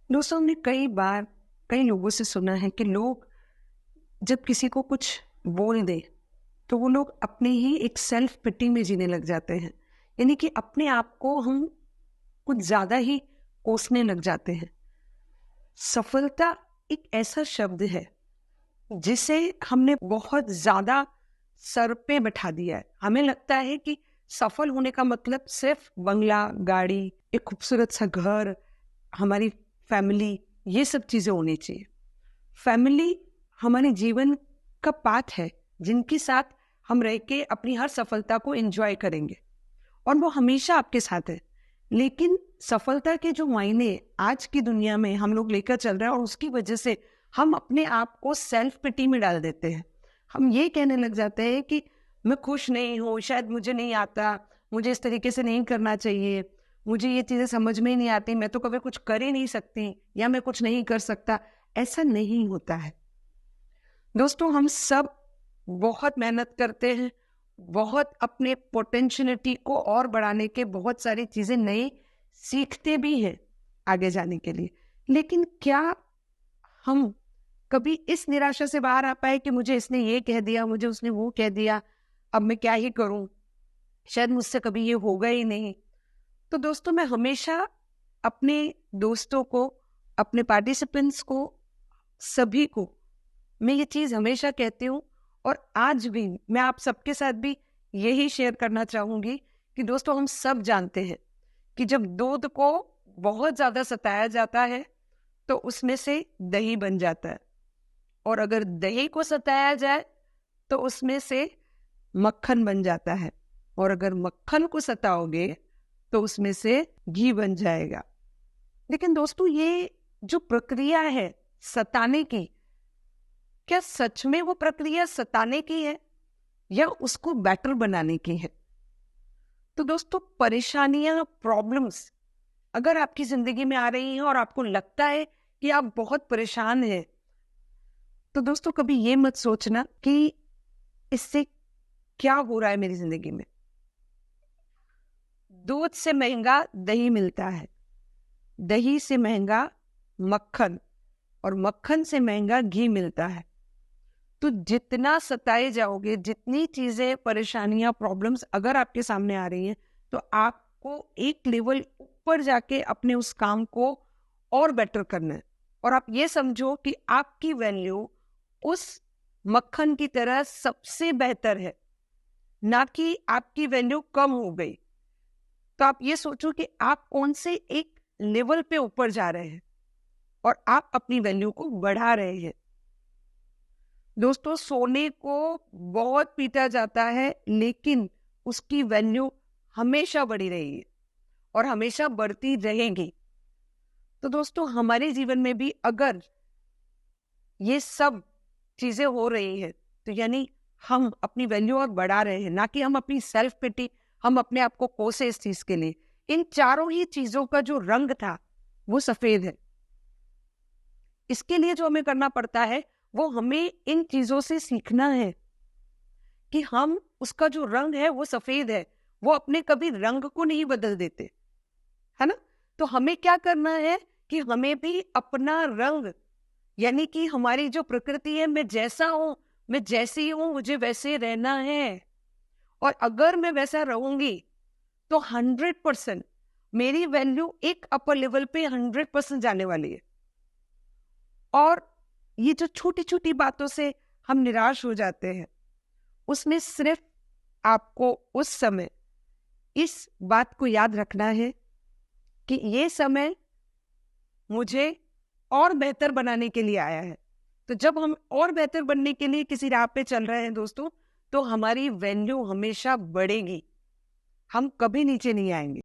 दोस्तों, हमने कई बार कई लोगों से सुना है कि लोग जब किसी को कुछ बोल दें तो वो लोग अपने ही एक सेल्फ पिटी में जीने लग जाते हैं। यानी कि अपने आप को हम कुछ ज्यादा ही कोसने लग जाते हैं। सफलता एक ऐसा शब्द है जिसे हमने बहुत ज्यादा सर पे बैठा दिया है। हमें लगता है कि सफल होने का मतलब सिर्फ बंगला, गाड़ी, एक खूबसूरत सा घर, हमारी फैमिली, ये सब चीजें होनी चाहिए। फैमिली हमारे जीवन का पार्ट है जिनके साथ हम रह के अपनी हर सफलता को एंजॉय करेंगे और वो हमेशा आपके साथ है। लेकिन सफलता के जो मायने आज की दुनिया में हम लोग लेकर चल रहे हैं और उसकी वजह से हम अपने आप को सेल्फ पिटी में डाल देते हैं। हम ये कहने लग जाते हैं कि मैं खुश नहीं हूँ, शायद मुझे नहीं आता, मुझे इस तरीके से नहीं करना चाहिए, मुझे ये चीज़ें समझ में ही नहीं आती, मैं तो कभी कुछ कर ही नहीं सकती या मैं कुछ नहीं कर सकता। ऐसा नहीं होता है दोस्तों। हम सब बहुत मेहनत करते हैं, बहुत अपने पोटेंशियलिटी को और बढ़ाने के बहुत सारी चीजें नई सीखते भी हैं आगे जाने के लिए। लेकिन क्या हम कभी इस निराशा से बाहर आ पाए कि मुझे इसने ये कह दिया, मुझे उसने वो कह दिया, अब मैं क्या ही करूं, शायद मुझसे कभी ये होगा ही नहीं। तो दोस्तों, मैं हमेशा अपने दोस्तों को, अपने पार्टिसिपेंट्स को, सभी को मैं ये चीज हमेशा कहती हूँ और आज भी मैं आप सबके साथ भी यही शेयर करना चाहूंगी कि दोस्तों, हम सब जानते हैं कि जब दूध को बहुत ज्यादा सताया जाता है तो उसमें से दही बन जाता है, और अगर दही को सताया जाए तो उसमें से मक्खन बन जाता है, और अगर मक्खन को सताओगे तो उसमें से घी बन जाएगा। लेकिन दोस्तों, ये जो प्रक्रिया है सताने की, क्या सच में वो प्रक्रिया सताने की है या उसको बेटर बनाने की है? तो दोस्तों, परेशानियां, प्रॉब्लम्स अगर आपकी जिंदगी में आ रही हैं और आपको लगता है कि आप बहुत परेशान हैं, तो दोस्तों कभी ये मत सोचना कि इससे क्या हो रहा है मेरी जिंदगी में। दूध से महंगा दही मिलता है, दही से महंगा मक्खन, और मक्खन से महंगा घी मिलता है। तो जितना सताए जाओगे, जितनी चीजें, परेशानियां, प्रॉब्लम्स अगर आपके सामने आ रही हैं, तो आपको एक लेवल ऊपर जाके अपने उस काम को और बेटर करना है। और आप ये समझो कि आपकी वैल्यू उस मक्खन की तरह सबसे बेहतर है, ना कि आपकी वैल्यू कम हो गई। तो आप ये सोचो कि आप कौन से एक लेवल पे ऊपर जा रहे हैं और आप अपनी वैल्यू को बढ़ा रहे हैं। दोस्तों, सोने को बहुत पीटा जाता है लेकिन उसकी वैल्यू हमेशा बढ़ी रही है और हमेशा बढ़ती रहेगी। तो दोस्तों, हमारे जीवन में भी अगर ये सब चीजें हो रही है तो यानी हम अपनी वैल्यू और बढ़ा रहे हैं, ना कि हम अपनी सेल्फ पिटी, हम अपने आप को कोसे इस चीज के लिए। इन चारों ही चीजों का जो रंग था वो सफेद है। इसके लिए जो हमें करना पड़ता है वो हमें इन चीजों से सीखना है कि हम, उसका जो रंग है वो सफेद है, वो अपने कभी रंग को नहीं बदल देते, है ना। तो हमें क्या करना है कि हमें भी अपना रंग, यानी कि हमारी जो प्रकृति है, मैं जैसा हूं, मैं जैसी हूं, मुझे वैसे रहना है। और अगर मैं वैसा रहूंगी तो 100% मेरी वैल्यू एक अपर लेवल पे 100% जाने वाली है। और ये जो छोटी छोटी बातों से हम निराश हो जाते हैं, उसमें सिर्फ आपको उस समय इस बात को याद रखना है कि ये समय मुझे और बेहतर बनाने के लिए आया है। तो जब हम और बेहतर बनने के लिए किसी राह पे चल रहे हैं दोस्तों, तो हमारी वैल्यू हमेशा बढ़ेगी, हम कभी नीचे नहीं आएंगे।